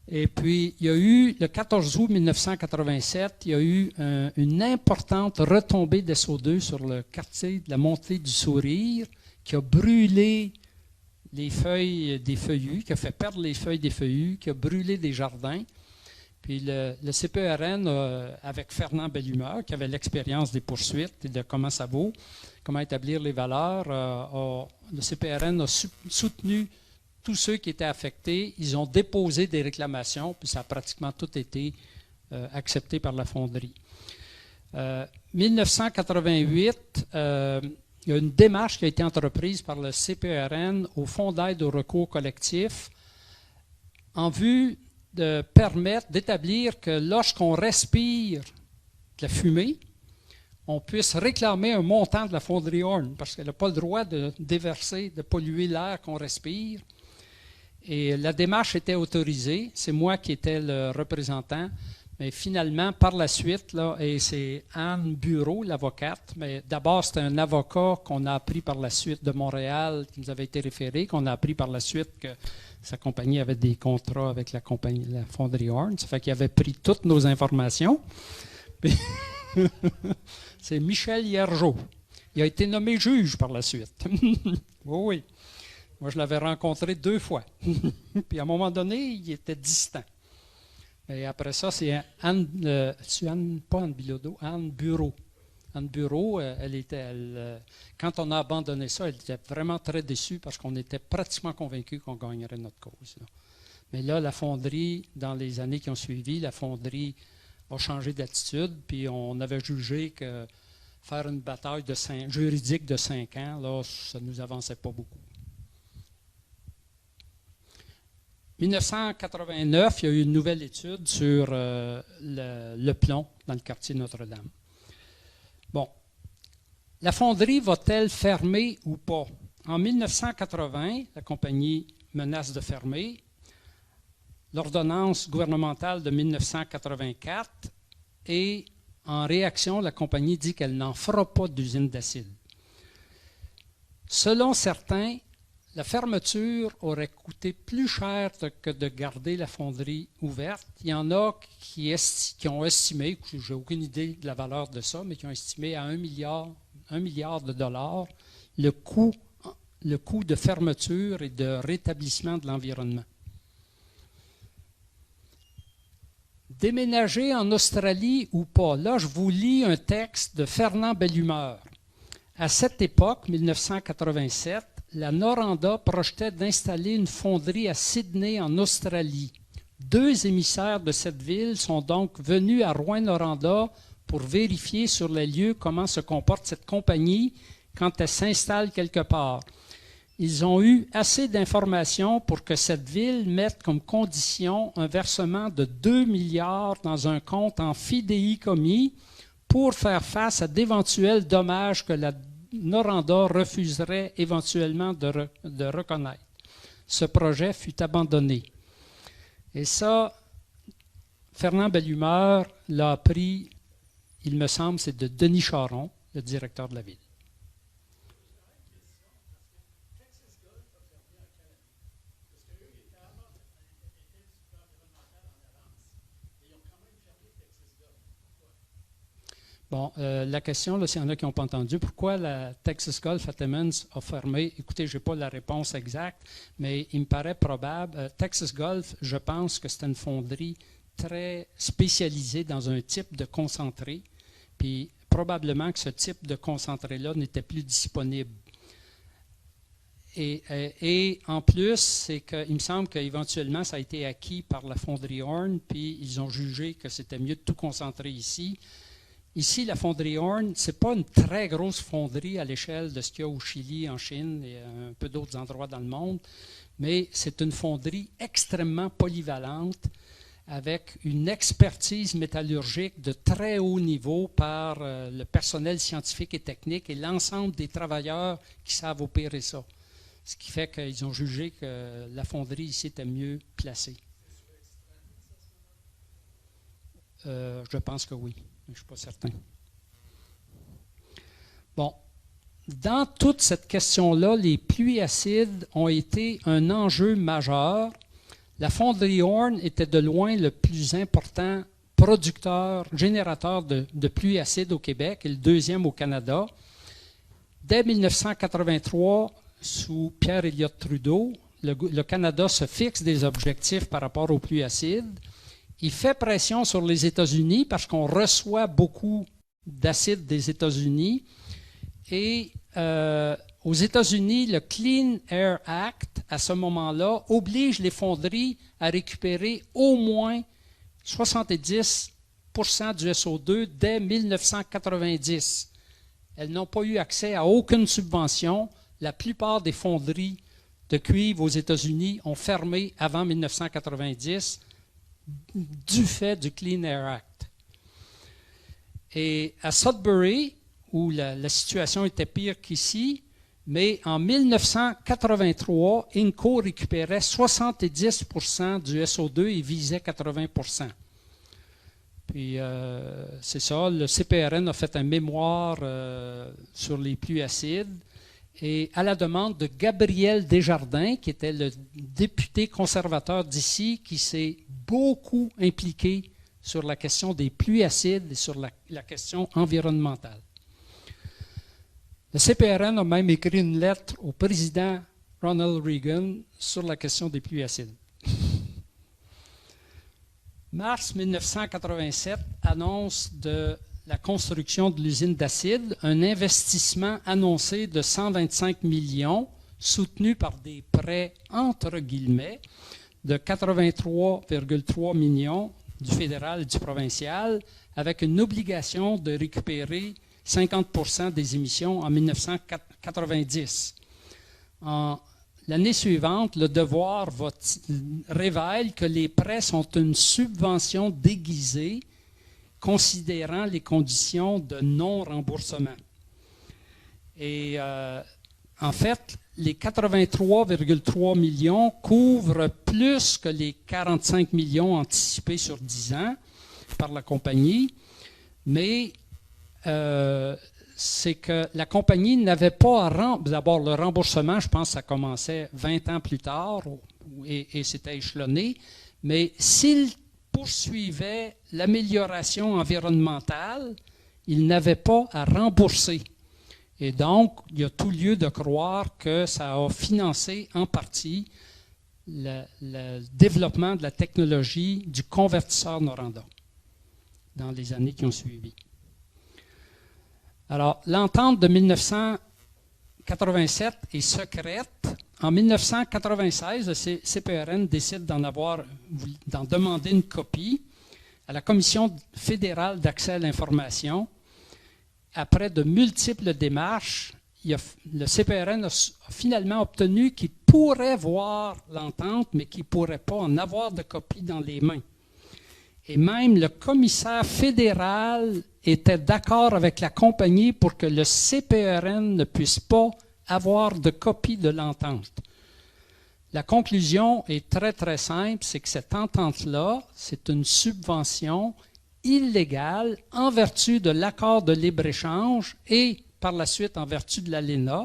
Et puis, il y a eu, le 14 août 1987, il y a eu une importante retombée d'SO2 sur le quartier de la Montée du Sourire qui a brûlé les feuilles des feuillus, qui a fait perdre les feuilles des feuillus, qui a brûlé des jardins. Puis le CPRN, avec Fernand Bellumeur, qui avait l'expérience des poursuites et de comment ça vaut, comment établir les valeurs, le CPRN a soutenu tous ceux qui étaient affectés. Ils ont déposé des réclamations, puis ça a pratiquement tout été accepté par la fonderie. 1988, il y a une démarche qui a été entreprise par le CPRN au Fonds d'aide au recours collectif en vue de permettre d'établir que lorsqu'on respire de la fumée, on puisse réclamer un montant de la fonderie Horn, parce qu'elle n'a pas le droit de déverser, de polluer l'air qu'on respire. Et la démarche était autorisée. C'est moi qui étais le représentant. Mais finalement, par la suite, là, et c'est Anne Bureau, l'avocate, mais d'abord, c'était un avocat qu'on a appris par la suite de Montréal, qui nous avait été référé, qu'on a appris par la suite que sa compagnie avait des contrats avec la compagnie, la fonderie Horn. Ça fait qu'il avait pris toutes nos informations. Puis c'est Michel Hiergeau. Il a été nommé juge par la suite. Oui. Moi, je l'avais rencontré 2 fois. Puis à un moment donné, il était distant. Et après ça, c'est Anne, pas Anne Bilodeau, Anne Bureau. Anne Bureau, quand on a abandonné ça, elle était vraiment très déçue parce qu'on était pratiquement convaincus qu'on gagnerait notre cause. Là. Mais là, la fonderie, dans les années qui ont suivi, la fonderie a changé d'attitude, puis on avait jugé que faire une bataille juridique de 5 ans, là, ça ne nous avançait pas beaucoup. 1989, il y a eu une nouvelle étude sur le plomb dans le quartier Notre-Dame. Bon, la fonderie va-t-elle fermer ou pas? En 1980, la compagnie menace de fermer. L'ordonnance gouvernementale de 1984 et en réaction, la compagnie dit qu'elle n'en fera pas d'usine d'acide. Selon certains, la fermeture aurait coûté plus cher que de garder la fonderie ouverte. Il y en a qui ont estimé, je n'ai aucune idée de la valeur de ça, mais qui ont estimé à 1 milliard de dollars le coût de fermeture et de rétablissement de l'environnement. Déménager en Australie ou pas? Là, je vous lis un texte de Fernand Bellumeur. À cette époque, 1987, la Noranda projetait d'installer une fonderie à Sydney, en Australie. 2 émissaires de cette ville sont donc venus à Rouyn-Noranda pour vérifier sur les lieux comment se comporte cette compagnie quand elle s'installe quelque part. Ils ont eu assez d'informations pour que cette ville mette comme condition un versement de 2 milliards dans un compte en fidéicommis pour faire face à d'éventuels dommages que la Noranda refuserait éventuellement de reconnaître. Ce projet fut abandonné. Et ça, Fernand Bellumeur l'a appris, il me semble, c'est de Denis Charon, le directeur de la ville. Bon, la question, là, s'il y en a qui n'ont pas entendu, pourquoi la Texas Gulf Attemmans a fermé? Écoutez, je n'ai pas la réponse exacte, mais il me paraît probable. Texas Gulf, je pense que c'était une fonderie très spécialisée dans un type de concentré, puis probablement que ce type de concentré-là n'était plus disponible. Et en plus, c'est qu'il me semble qu'éventuellement, ça a été acquis par la fonderie Horn, puis ils ont jugé que c'était mieux de tout concentrer ici. Ici, la fonderie Horn, ce n'est pas une très grosse fonderie à l'échelle de ce qu'il y a au Chili, en Chine et un peu d'autres endroits dans le monde, mais c'est une fonderie extrêmement polyvalente avec une expertise métallurgique de très haut niveau par le personnel scientifique et technique et l'ensemble des travailleurs qui savent opérer ça. Ce qui fait qu'ils ont jugé que la fonderie ici était mieux placée. Je pense que oui. Je ne suis pas certain. Bon, dans toute cette question-là, les pluies acides ont été un enjeu majeur. La fonderie Horn était de loin le plus important producteur, générateur de pluies acides au Québec et le 2e au Canada. Dès 1983, sous Pierre Elliott Trudeau, le Canada se fixe des objectifs par rapport aux pluies acides. Il fait pression sur les États-Unis parce qu'on reçoit beaucoup d'acide des États-Unis. Et aux États-Unis, le Clean Air Act, à ce moment-là, oblige les fonderies à récupérer au moins 70% du SO2 dès 1990. Elles n'ont pas eu accès à aucune subvention. La plupart des fonderies de cuivre aux États-Unis ont fermé avant 1990. Du fait du Clean Air Act. Et à Sudbury, où la situation était pire qu'ici, mais en 1983, Inco récupérait 70% du SO2 et visait 80%. Puis c'est ça, le CPRN a fait un mémoire sur les pluies acides. Et à la demande de Gabriel Desjardins, qui était le député conservateur d'ici, qui s'est beaucoup impliqué sur la question des pluies acides et sur la question environnementale. Le CPRN a même écrit une lettre au président Ronald Reagan sur la question des pluies acides. Mars 1987 annonce de la construction de l'usine d'acide, un investissement annoncé de 125 millions, soutenu par des prêts entre guillemets de 83,3 millions du fédéral et du provincial, avec une obligation de récupérer 50% des émissions en 1990. L'année suivante, le Devoir révèle que les prêts sont une subvention déguisée considérant les conditions de non-remboursement. Et en fait, les 83,3 millions couvrent plus que les 45 millions anticipés sur 10 ans par la compagnie, mais c'est que la compagnie n'avait pas à d'abord le remboursement, je pense que ça commençait 20 ans plus tard et c'était échelonné, mais s'il poursuivait l'amélioration environnementale, il n'avait pas à rembourser. Et donc, il y a tout lieu de croire que ça a financé en partie le développement de la technologie du convertisseur Noranda dans les années qui ont suivi. Alors, l'entente de 1987 est secrète. En 1996, le CPRN décide d'en demander une copie à la Commission fédérale d'accès à l'information. Après de multiples démarches, le CPRN a finalement obtenu qu'il pourrait voir l'entente, mais qu'il ne pourrait pas en avoir de copie dans les mains. Et même le commissaire fédéral était d'accord avec la compagnie pour que le CPRN ne puisse pas avoir de copie de l'entente. La conclusion est très, très simple, c'est que cette entente-là, c'est une subvention illégale en vertu de l'accord de libre-échange et par la suite en vertu de l'ALENA.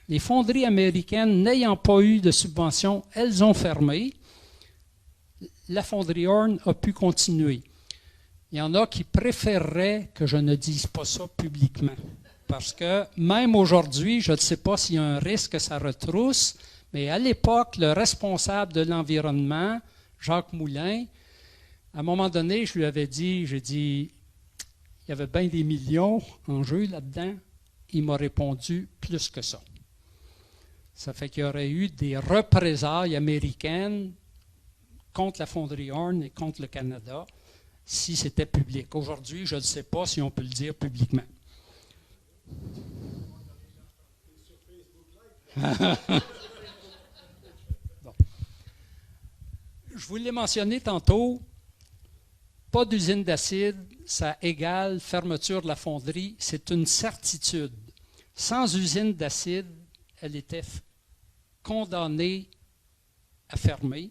Les fonderies américaines n'ayant pas eu de subvention, elles ont fermé. La fonderie Horn a pu continuer. Il y en a qui préféreraient que je ne dise pas ça publiquement. Parce que même aujourd'hui, je ne sais pas s'il y a un risque que ça retrousse, mais à l'époque, le responsable de l'environnement, Jacques Moulin, à un moment donné, je lui avais dit, il y avait bien des millions en jeu là-dedans. Il m'a répondu plus que ça. Ça fait qu'il y aurait eu des représailles américaines contre la fonderie Horn et contre le Canada si c'était public. Aujourd'hui, je ne sais pas si on peut le dire publiquement. Bon. Je vous l'ai mentionné tantôt, pas d'usine d'acide, ça égale fermeture de la fonderie, c'est une certitude. Sans usine d'acide, elle était condamnée à fermer.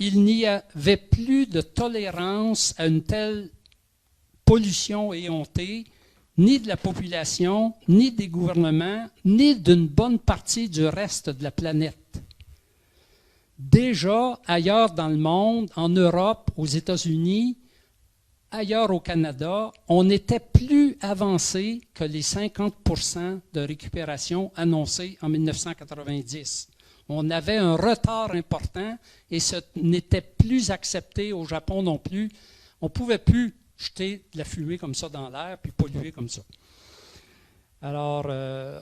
Il n'y avait plus de tolérance à une telle pollution éhontée, ni de la population, ni des gouvernements, ni d'une bonne partie du reste de la planète. Déjà, ailleurs dans le monde, en Europe, aux États-Unis, ailleurs au Canada, on était plus avancé que les 50% de récupération annoncés en 1990. On avait un retard important et ce n'était plus accepté au Japon non plus. On ne pouvait plus jeter de la fumée comme ça dans l'air puis polluer comme ça. Alors,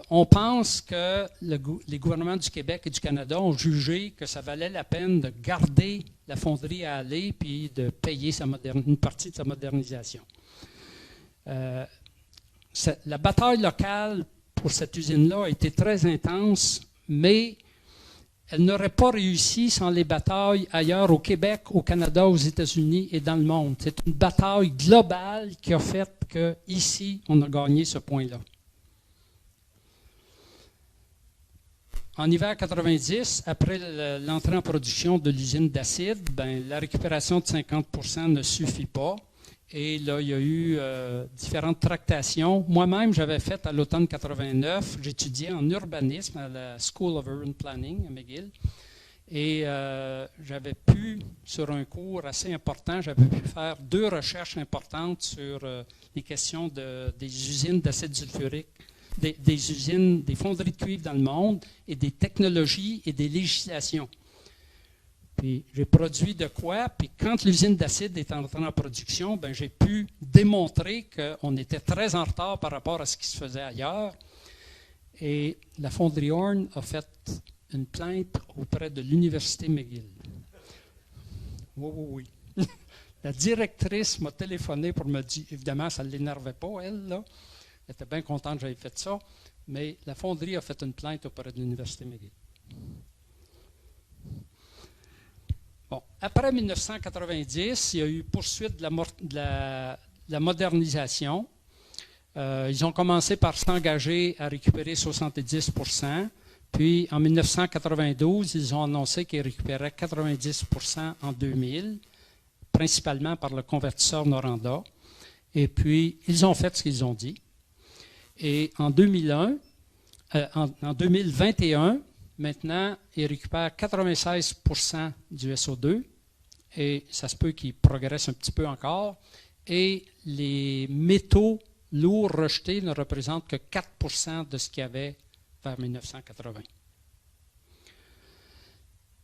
on pense que les gouvernements du Québec et du Canada ont jugé que ça valait la peine de garder la fonderie à aller puis de payer une partie de sa modernisation. La bataille locale pour cette usine-là a été très intense, mais elle n'aurait pas réussi sans les batailles ailleurs au Québec, au Canada, aux États-Unis et dans le monde. C'est une bataille globale qui a fait qu'ici, on a gagné ce point-là. En hiver 90, après l'entrée en production de l'usine d'acide, la récupération de 50% ne suffit pas. Et là, il y a eu différentes tractations. Moi-même, j'avais fait à l'automne 89, j'étudiais en urbanisme à la School of Urban Planning à McGill. Et j'avais pu, sur un cours assez important, j'avais pu faire 2 recherches importantes sur les questions des usines d'acide sulfurique, des usines, des fonderies de cuivre dans le monde, et des technologies et des législations. Puis j'ai produit de quoi, puis quand l'usine d'acide est entrée en production, ben, j'ai pu démontrer qu'on était très en retard par rapport à ce qui se faisait ailleurs. Et la fonderie Horn a fait une plainte auprès de l'Université McGill. Oui. La directrice m'a téléphoné pour me dire, évidemment, ça ne l'énervait pas, elle, là. Elle était bien contente que j'avais fait ça, mais la fonderie a fait une plainte auprès de l'Université McGill. Bon, après 1990, il y a eu poursuite de la modernisation. Ils ont commencé par s'engager à récupérer 70%. Puis, en 1992, ils ont annoncé qu'ils récupéraient 90% en 2000, principalement par le convertisseur Noranda. Et puis, ils ont fait ce qu'ils ont dit. Et en 2021, maintenant, ils récupèrent 96% du SO2. Et ça se peut qu'ils progressent un petit peu encore. Et les métaux lourds rejetés ne représentent que 4% de ce qu'il y avait vers 1980.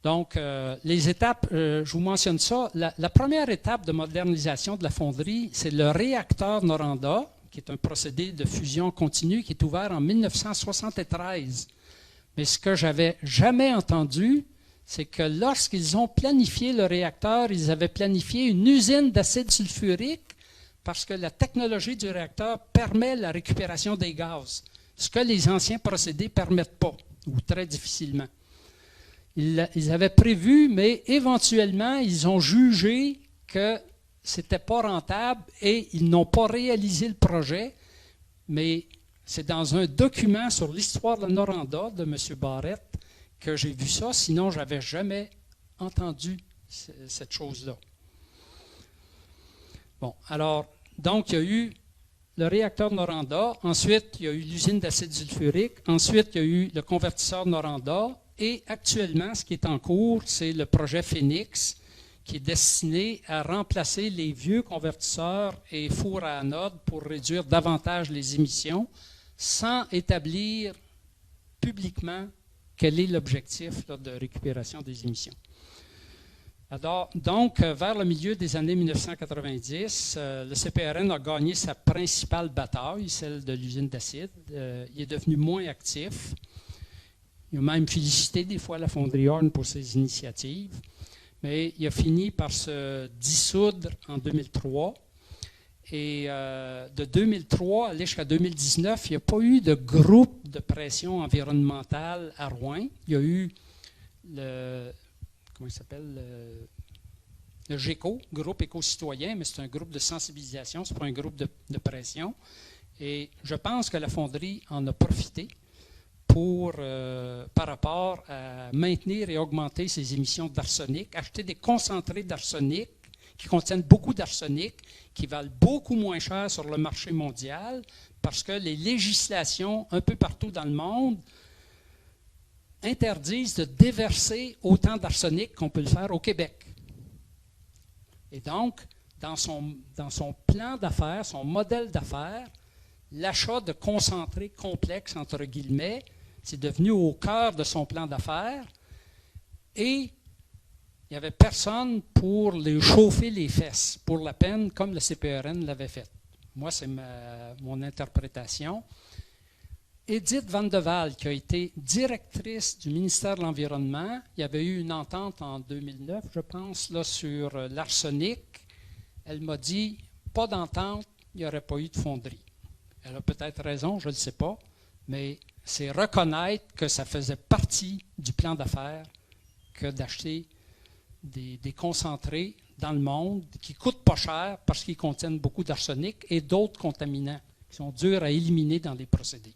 Donc, les étapes, je vous mentionne ça. La première étape de modernisation de la fonderie, c'est le réacteur Noranda, qui est un procédé de fusion continue qui est ouvert en 1973. Mais ce que j'avais jamais entendu, c'est que lorsqu'ils ont planifié le réacteur, ils avaient planifié une usine d'acide sulfurique parce que la technologie du réacteur permet la récupération des gaz, ce que les anciens procédés ne permettent pas, ou très difficilement. Ils avaient prévu, mais éventuellement, ils ont jugé que ce n'était pas rentable et ils n'ont pas réalisé le projet. Mais c'est dans un document sur l'histoire de Noranda de M. Barrett que j'ai vu ça, sinon je n'avais jamais entendu cette chose-là. Bon, alors, donc il y a eu le réacteur Noranda, ensuite il y a eu l'usine d'acide sulfurique, ensuite il y a eu le convertisseur Noranda, et actuellement, ce qui est en cours, c'est le projet Phoenix, qui est destiné à remplacer les vieux convertisseurs et fours à anode pour réduire davantage les émissions, sans établir publiquement quel est l'objectif de récupération des émissions. Alors, donc, vers le milieu des années 1990, le CPRN a gagné sa principale bataille, celle de l'usine d'acide. Il est devenu moins actif. Il a même félicité des fois la fonderie Horn pour ses initiatives. Mais il a fini par se dissoudre en 2003. Et de 2003 aller jusqu'à 2019, il n'y a pas eu de groupe de pression environnementale à Rouen. Il y a eu comment il s'appelle, le GECO, groupe éco-citoyen, mais c'est un groupe de sensibilisation, ce n'est pas un groupe de pression. Et je pense que la fonderie en a profité par rapport à maintenir et augmenter ses émissions d'arsenic, acheter des concentrés d'arsenic qui contiennent beaucoup d'arsenic, qui valent beaucoup moins cher sur le marché mondial, parce que les législations un peu partout dans le monde interdisent de déverser autant d'arsenic qu'on peut le faire au Québec. Et donc, dans son plan d'affaires, son modèle d'affaires, l'achat de concentrés complexes, entre guillemets, c'est devenu au cœur de son plan d'affaires et il n'y avait personne pour les chauffer les fesses, pour la peine, comme le CPRN l'avait fait. Moi, c'est mon interprétation. Edith Van de Waal, qui a été directrice du ministère de l'Environnement, il y avait eu une entente en 2009, je pense, là, sur l'arsenic. Elle m'a dit, pas d'entente, il n'y aurait pas eu de fonderie. Elle a peut-être raison, je ne le sais pas, mais c'est reconnaître que ça faisait partie du plan d'affaires que d'acheter des concentrés dans le monde qui ne coûtent pas cher parce qu'ils contiennent beaucoup d'arsenic et d'autres contaminants qui sont durs à éliminer dans les procédés.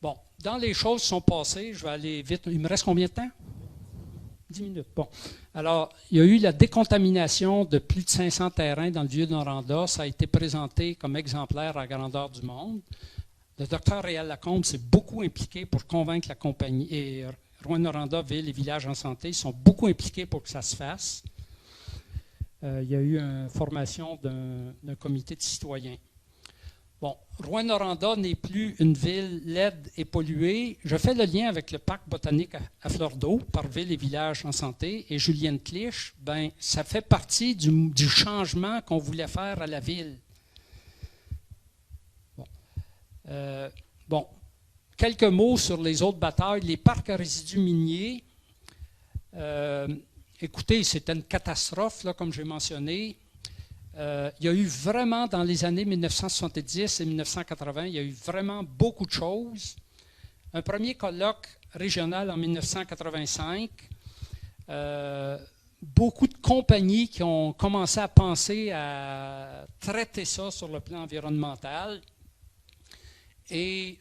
Bon, dans les choses qui sont passées, je vais aller vite. Il me reste combien de temps? 10 minutes. Bon. Alors, il y a eu la décontamination de plus de 500 terrains dans le Vieux-Noranda. Ça a été présenté comme exemplaire à la grandeur du monde. Le docteur Réal Lacombe s'est beaucoup impliqué pour convaincre la compagnie. Et Rouyn-Noranda, ville et village en santé, sont beaucoup impliqués pour que ça se fasse. Il y a eu une formation d'un comité de citoyens. Bon, Rouyn-Noranda n'est plus une ville laide et polluée. Je fais le lien avec le parc botanique à fleur d'eau, par ville et village en santé, et Julienne Clich, ben, ça fait partie du changement qu'on voulait faire à la ville. Bon, quelques mots sur les autres batailles. Les parcs à résidus miniers, écoutez, c'était une catastrophe, là, comme j'ai mentionné. Il y a eu vraiment, dans les années 1970 et 1980, il y a eu vraiment beaucoup de choses. Un premier colloque régional en 1985. Beaucoup de compagnies qui ont commencé à penser à traiter ça sur le plan environnemental. Et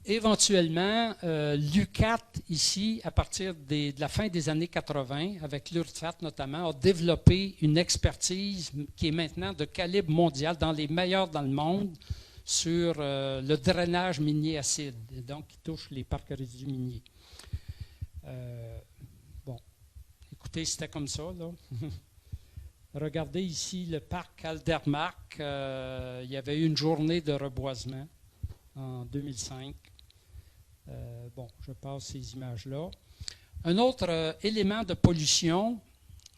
éventuellement, l'UQAT, ici, à partir de la fin des années 80, avec l'URTFAT notamment, a développé une expertise qui est maintenant de calibre mondial, dans les meilleurs dans le monde, sur le drainage minier acide, et donc qui touche les parcs à résidus miniers. Bon, écoutez, c'était comme ça, là. Regardez ici le parc Aldermark. Il y avait eu une journée de reboisement en 2005. Bon, je passe ces images-là. Un autre élément de pollution,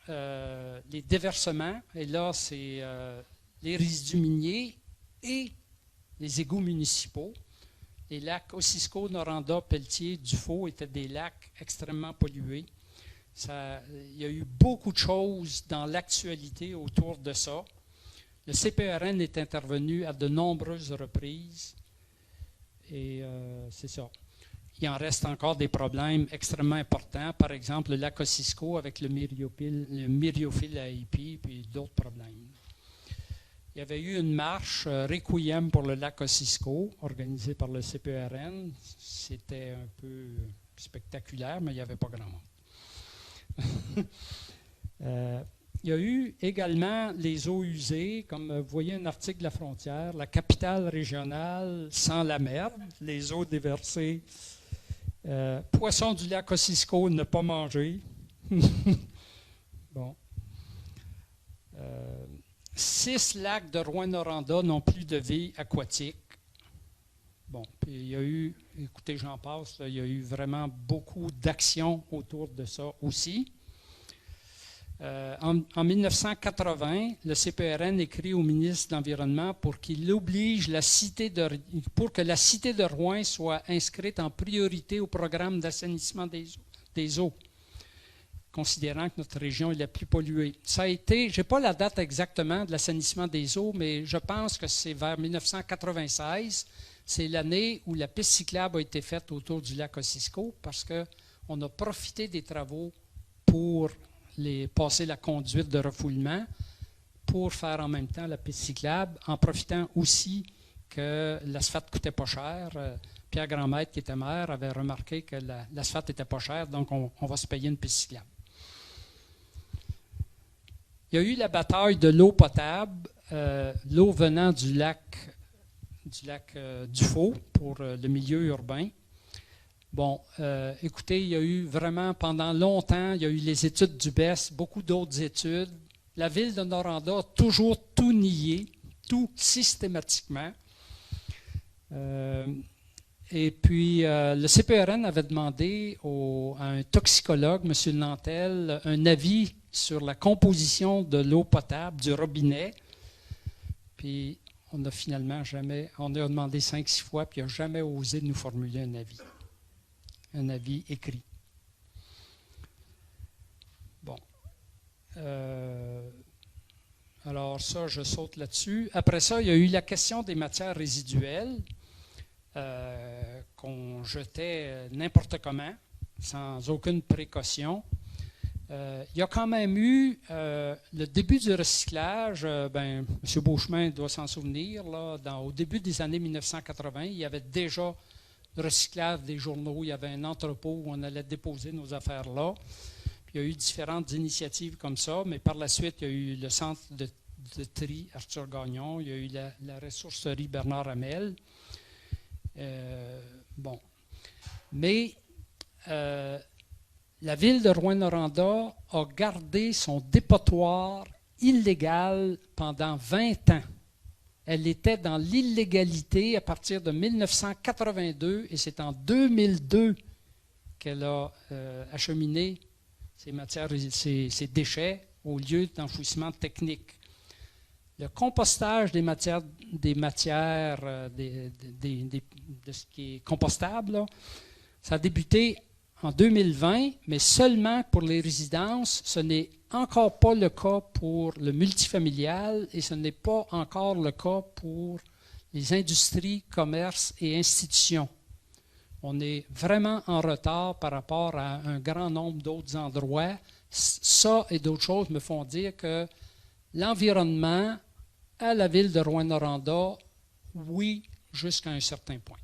les déversements. Et là, c'est les résidus miniers et les égouts municipaux. Les lacs Ossisco, Noranda, Pelletier, Dufault étaient des lacs extrêmement pollués. Il y a eu beaucoup de choses dans l'actualité autour de ça. Le CPRN est intervenu à de nombreuses reprises. Et c'est ça. Il en reste encore des problèmes extrêmement importants. Par exemple, le lac Ossisco avec le myriophylle AIP, puis d'autres problèmes. Il y avait eu une marche Requiem pour le lac Ossisco, organisée par le CPRN. C'était un peu spectaculaire, mais il n'y avait pas grand monde. Il y a eu également les eaux usées, comme vous voyez un article de La Frontière, la capitale régionale sans la merde, les eaux déversées, poissons du lac Ossisco ne pas manger. Bon. 6 lacs de Rouyn-Noranda n'ont plus de vie aquatique. Bon, puis il y a eu, écoutez, j'en passe, là, il y a eu vraiment beaucoup d'actions autour de ça aussi. En 1980, le CPRN écrit au ministre de l'Environnement pour qu'il oblige pour que la cité de Rouyn soit inscrite en priorité au programme d'assainissement des eaux, considérant que notre région est la plus polluée. Ça a été, je n'ai pas la date exactement de l'assainissement des eaux, mais je pense que c'est vers 1996. C'est l'année où la piste cyclable a été faite autour du lac Ossisco parce qu'on a profité des travaux pour passer la conduite de refoulement pour faire en même temps la piste cyclable, en profitant aussi que l'asphalte ne coûtait pas cher. Pierre Grandmaître, qui était maire, avait remarqué que l'asphalte n'était pas cher, donc on va se payer une piste cyclable. Il y a eu la bataille de l'eau potable, l'eau venant du lac Dufault pour le milieu urbain. Bon, écoutez, il y a eu vraiment, pendant longtemps, il y a eu les études du BES, beaucoup d'autres études. La ville de Noranda a toujours tout nié, tout systématiquement. Et puis, le CPRN avait demandé à un toxicologue, M. Nantel, un avis sur la composition de l'eau potable du robinet. Puis, on a finalement jamais, on a demandé 5-6 fois, puis il n'a jamais osé nous formuler un avis écrit. Bon. Alors ça, je saute là-dessus. Après ça, il y a eu la question des matières résiduelles qu'on jetait n'importe comment, sans aucune précaution. Il y a quand même eu le début du recyclage. M. Beauchemin doit s'en souvenir. Là, au début des années 1980, il y avait déjà recyclage des journaux. Il y avait un entrepôt où on allait déposer nos affaires là. Puis il y a eu différentes initiatives comme ça, mais par la suite, il y a eu le centre de tri Arthur Gagnon, il y a eu la ressourcerie Bernard Hamel. Bon. Mais la ville de Rouyn-Noranda a gardé son dépotoir illégal pendant 20 ans. Elle était dans l'illégalité à partir de 1982 et c'est en 2002 qu'elle a acheminé ces déchets au lieu d'enfouissement technique. Le compostage de ce qui est compostable, là, ça a débuté en 2020, mais seulement pour les résidences. Ce n'est encore pas le cas pour le multifamilial et ce n'est pas encore le cas pour les industries, commerces et institutions. On est vraiment en retard par rapport à un grand nombre d'autres endroits. Ça et d'autres choses me font dire que l'environnement à la ville de Rouyn-Noranda, oui, jusqu'à un certain point.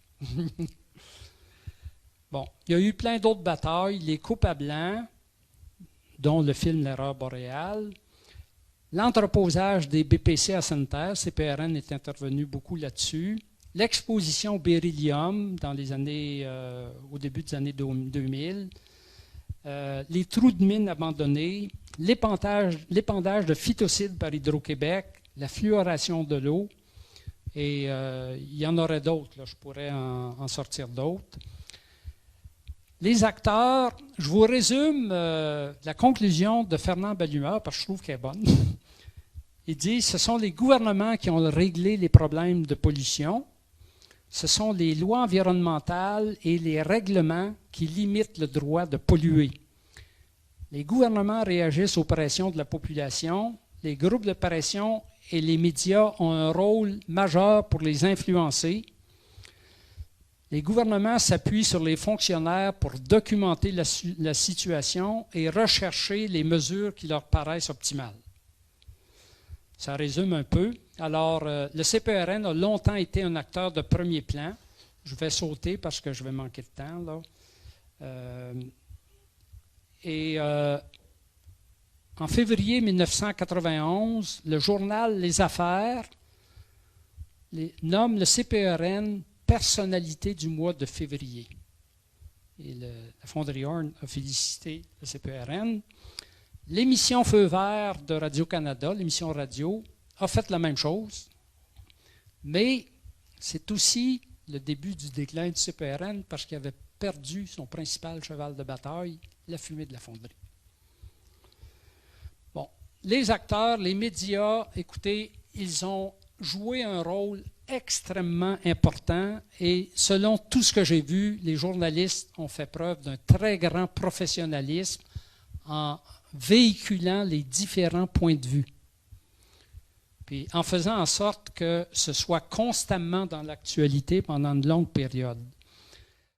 Bon, il y a eu plein d'autres batailles, les coupes à blanc, dont le film L'Erreur boréale, l'entreposage des BPC à Sainte-Terre, CPRN est intervenu beaucoup là-dessus, l'exposition au beryllium dans les années, au début des années 2000, les trous de mines abandonnés, l'épandage de phytocides par Hydro-Québec, la fluoration de l'eau, et il y en aurait d'autres, là, je pourrais en sortir d'autres. Les acteurs, je vous résume la conclusion de Fernand Bellemare, parce que je trouve qu'elle est bonne. Il dit, ce sont les gouvernements qui ont réglé les problèmes de pollution, ce sont les lois environnementales et les règlements qui limitent le droit de polluer. Les gouvernements réagissent aux pressions de la population, les groupes de pression et les médias ont un rôle majeur pour les influencer. Les gouvernements s'appuient sur les fonctionnaires pour documenter la situation et rechercher les mesures qui leur paraissent optimales. Ça résume un peu. Alors, le CPRN a longtemps été un acteur de premier plan. Je vais sauter parce que je vais manquer de temps, là. En février 1991, le journal Les Affaires nomme le CPRN personnalité du mois de février. Et la Fonderie Horn a félicité le CPRN. L'émission Feu vert de Radio-Canada, l'émission radio, a fait la même chose. Mais c'est aussi le début du déclin du CPRN parce qu'il avait perdu son principal cheval de bataille, la fumée de la fonderie. Bon, les acteurs, les médias, écoutez, ils ont joué un rôle extrêmement important et selon tout ce que j'ai vu, les journalistes ont fait preuve d'un très grand professionnalisme en véhiculant les différents points de vue. Puis en faisant en sorte que ce soit constamment dans l'actualité pendant une longue période.